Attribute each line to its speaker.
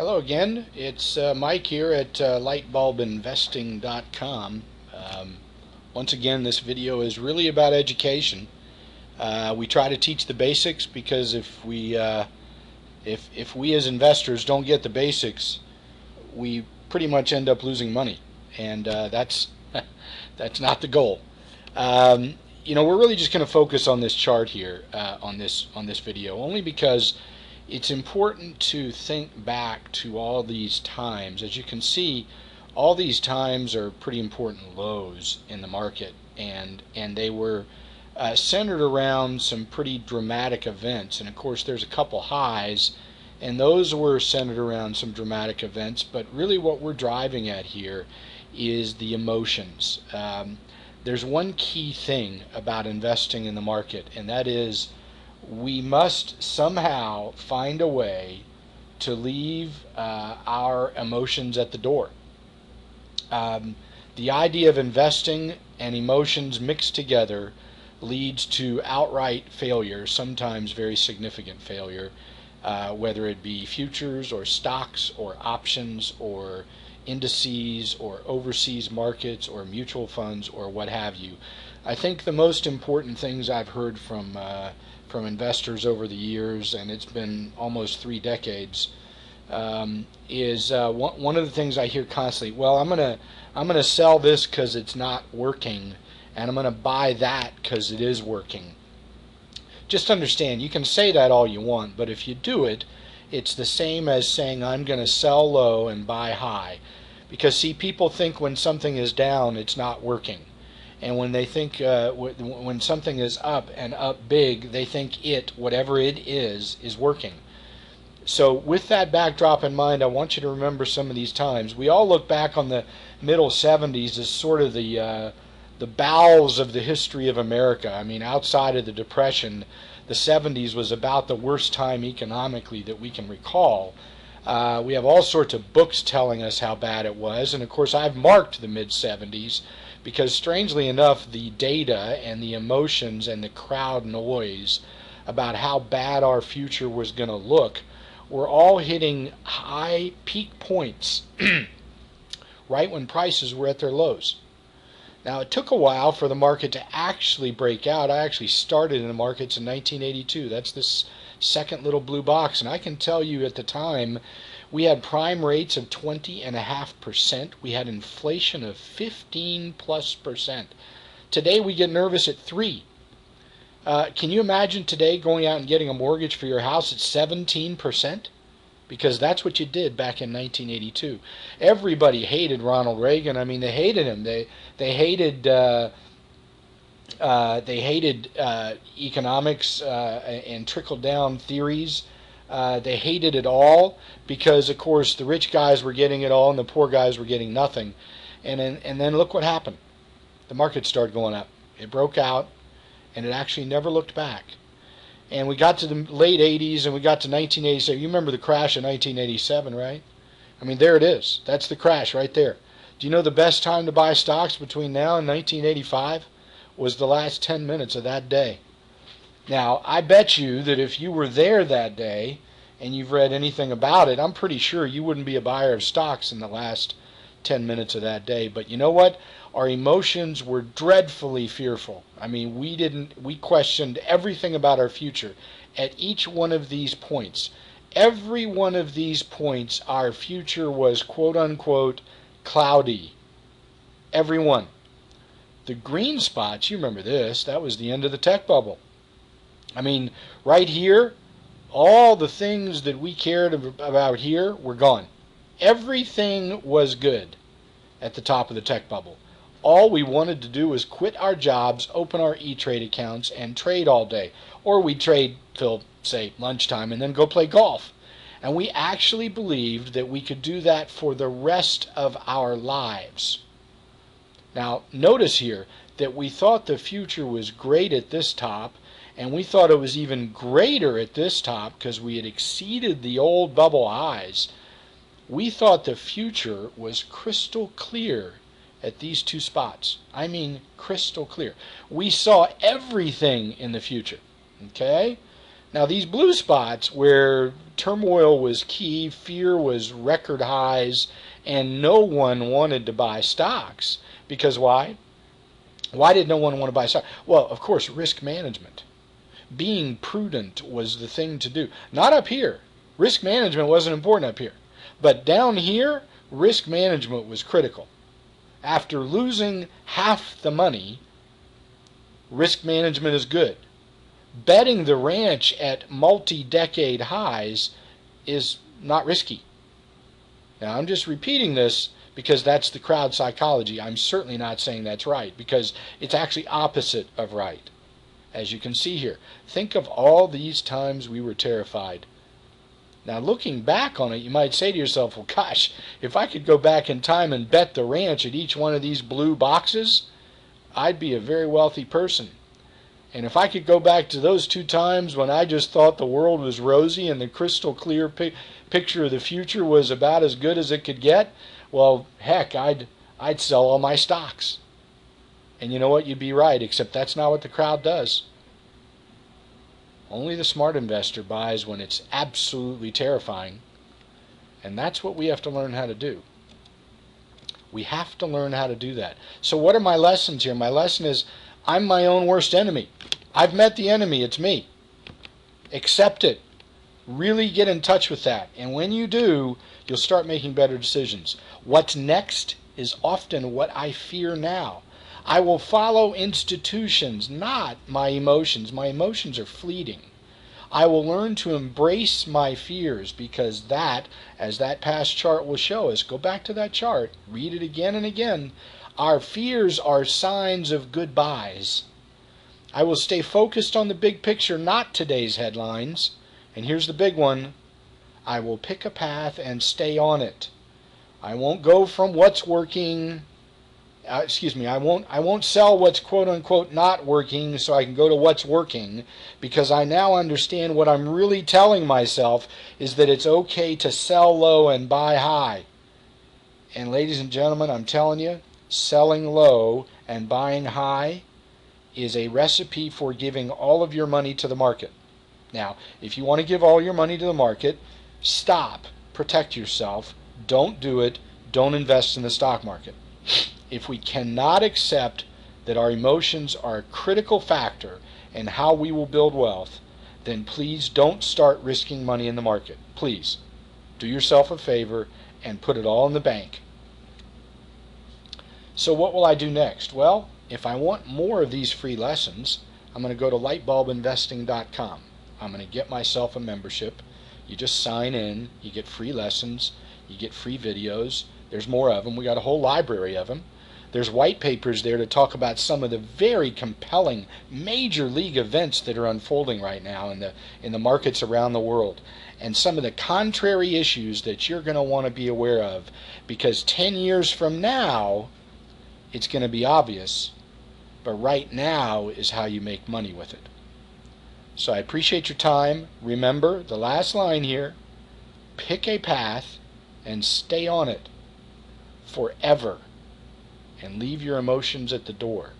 Speaker 1: Hello again. It's Mike here at lightbulbinvesting.com. Once again, this video is really about education. We try to teach the basics because if we as investors don't get the basics, we pretty much end up losing money, and that's that's not the goal. We're really just going to focus on this chart here on this video, only because it's important to think back to all these times. As you can see, all these times are pretty important lows in the market, and they were centered around some pretty dramatic events. And of course, there's a couple highs, and those were centered around some dramatic events. But really, what we're driving at here is the emotions. There's one key thing about investing in the market, and that is we must somehow find a way to leave our emotions at the door. The idea of investing and emotions mixed together leads to outright failure, sometimes very significant failure, whether it be futures or stocks or options or indices or overseas markets or mutual funds or what have you. I think the most important things I've heard from investors over the years, and it's been almost 3 decades, is one of the things I hear constantly. Well, I'm gonna sell this because it's not working, and I'm gonna buy that because it is working. Just understand, you can say that all you want, but if you do it, it's the same as saying I'm going to sell low and buy high. Because see, people think when something is down, it's not working. And when they think when something is up and up big, they think whatever it is working. So with that backdrop in mind, I want you to remember some of these times. We all look back on the middle 70s as sort of the bowels of the history of America. I mean, outside of the Depression, the 70s was about the worst time economically that we can recall. We have all sorts of books telling us how bad it was, and of course I've marked the mid-70s because, strangely enough, the data and the emotions and the crowd noise about how bad our future was going to look were all hitting high peak points right when prices were at their lows. Now, it took a while for the market to actually break out. I actually started in the markets in 1982. That's this second little blue box. And I can tell you at the time, we had prime rates of 20.5%. We had inflation of 15+%. Today, we get nervous at 3. Can you imagine today going out and getting a mortgage for your house at 17%? Because that's what you did back in 1982. Everybody hated Ronald Reagan. I mean, they hated him. They hated economics and trickle-down theories. They hated it all because, of course, the rich guys were getting it all and the poor guys were getting nothing. And then look what happened. The market started going up. It broke out, and it actually never looked back. And we got to the late 80s, and we got to 1987. You remember the crash of 1987, right? I mean, there it is. That's the crash right there. Do you know the best time to buy stocks between now and 1985 was the last 10 minutes of that day? Now, I bet you that if you were there that day and you've read anything about it, I'm pretty sure you wouldn't be a buyer of stocks in the last 10 minutes of that day. But you know what? Our emotions were dreadfully fearful. I mean, we questioned everything about our future at each one of these points. Every one of these points, our future was quote unquote cloudy. Every one. The green spots, you remember this, that was the end of the tech bubble. I mean, right here, all the things that we cared about here were gone. Everything was good at the top of the tech bubble. All we wanted to do was quit our jobs, open our E-Trade accounts, and trade all day. Or we'd trade till, say, lunchtime and then go play golf. And we actually believed that we could do that for the rest of our lives. Now, notice here that we thought the future was great at this top, and we thought it was even greater at this top because we had exceeded the old bubble highs. We thought the future was crystal clear at these 2 spots. I mean crystal clear. We saw everything in the future. Okay? Now, these blue spots where turmoil was key, fear was record highs, and no one wanted to buy stocks. Because why? Why did no one want to buy stocks? Well, of course, risk management. Being prudent was the thing to do. Not up here. Risk management wasn't important up here. But down here, risk management was critical. After losing half the money, risk management is good. Betting the ranch at multi-decade highs is not risky. Now, I'm just repeating this because that's the crowd psychology. I'm certainly not saying that's right, because it's actually opposite of right. As you can see here, think of all these times we were terrified. Now, looking back on it, you might say to yourself, well, gosh, if I could go back in time and bet the ranch at each one of these blue boxes, I'd be a very wealthy person. And if I could go back to those 2 times when I just thought the world was rosy and the crystal clear picture of the future was about as good as it could get, well, heck, I'd sell all my stocks. And you know what? You'd be right, except that's not what the crowd does. Only the smart investor buys when it's absolutely terrifying. And that's what we have to learn how to do. We have to learn how to do that. So what are my lessons here? My lesson is, I'm my own worst enemy. I've met the enemy. It's me. Accept it. Really get in touch with that. And when you do, you'll start making better decisions. What's next is often what I fear now. I will follow institutions, not my emotions. My emotions are fleeting. I will learn to embrace my fears, because that, as that past chart will show us, go back to that chart, read it again and again, our fears are signs of goodbyes. I will stay focused on the big picture, not today's headlines. And here's the big one. I will pick a path and stay on it. I won't go from what's working. I won't sell what's quote unquote not working so I can go to what's working, because I now understand what I'm really telling myself is that it's okay to sell low and buy high. And ladies and gentlemen, I'm telling you, selling low and buying high is a recipe for giving all of your money to the market. Now, if you want to give all your money to the market, stop, protect yourself, don't do it, don't invest in the stock market. If we cannot accept that our emotions are a critical factor in how we will build wealth, then please don't start risking money in the market. Please, do yourself a favor and put it all in the bank. So what will I do next? Well, if I want more of these free lessons, I'm going to go to lightbulbinvesting.com. I'm going to get myself a membership. You just sign in, you get free lessons, you get free videos. There's more of them. We got a whole library of them. There's white papers there to talk about some of the very compelling major league events that are unfolding right now in the markets around the world, and some of the contrary issues that you're going to want to be aware of, because 10 years from now it's going to be obvious, but right now is how you make money with it. So I appreciate your time. Remember the last line here: pick a path and stay on it forever, and leave your emotions at the door.